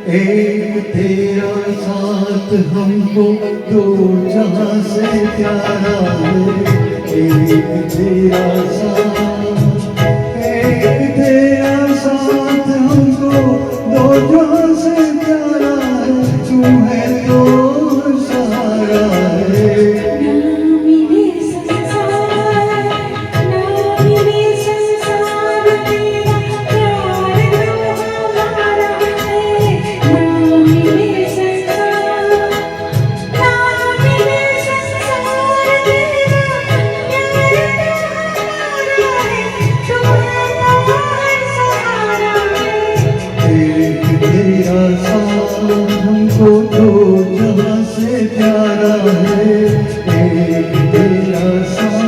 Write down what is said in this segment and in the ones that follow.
एक तेरा साथ हमको दो जहां से प्यारा है। एक तेरा साथ, एक तेरा साथ हमको दो जहां से प्यारा है। तू है तो सहारा है। हमको दो जहां से प्यारा है। एक तेरा साथ।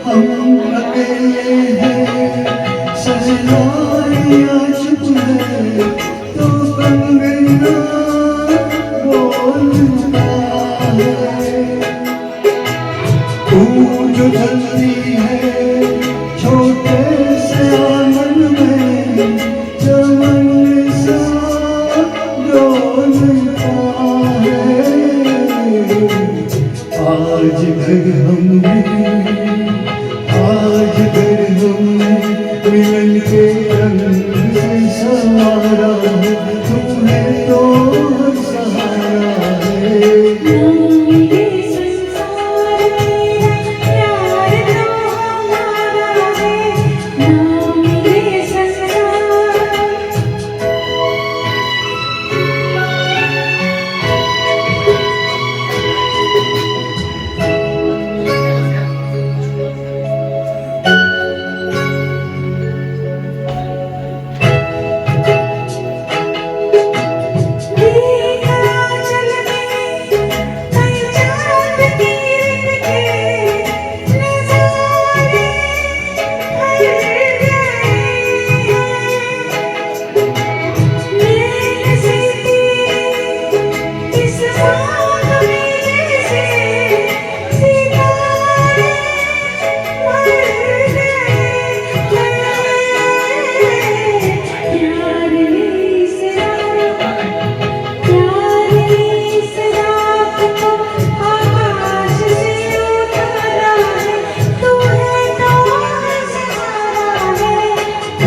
हम अकेले हैं, सहनाइयाँ चुप है, तो कंगना बोलता है। तू जो चलती है छोटे से आंगन में, चमन सा डोलता है। आज घर हमने, आज घर हमने मिलन के रंग से संवारा है। तू है तो सहारा है।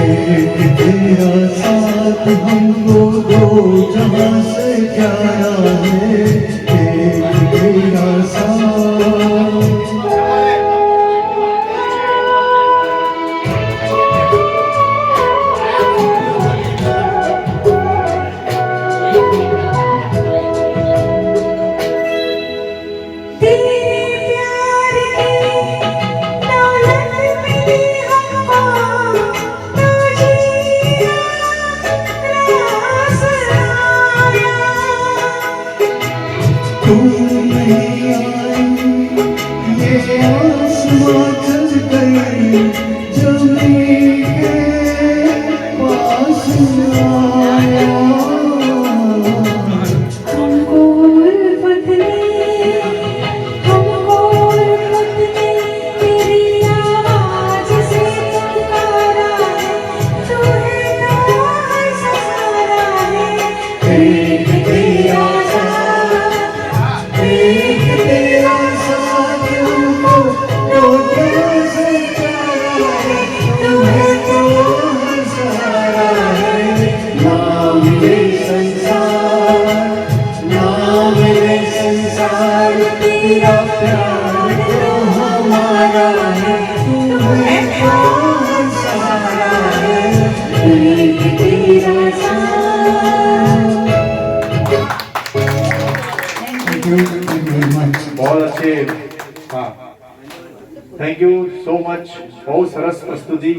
एक तेरा साथ हमको दो जहां से प्यारा है। एक तेरा साथ। तू नहीं आई ये आसमां चल गई, जमीन के पास आया। हमको उल्फत ने तेरी आवाज से पुकारा है। तू है तो सहारा है। एक तेरा एक तेरा साथ हमको दो जहां से प्यारा है। तू है तो सहारा है। ना मिले संसार, ना मिले संसार, तेरा प्यार तो हमारा है। तू है तो सहारा है। एक तेरा साथ। बहुत अच्छे, हाँ, थैंक यू सो मच। बहुत सरस प्रस्तुति।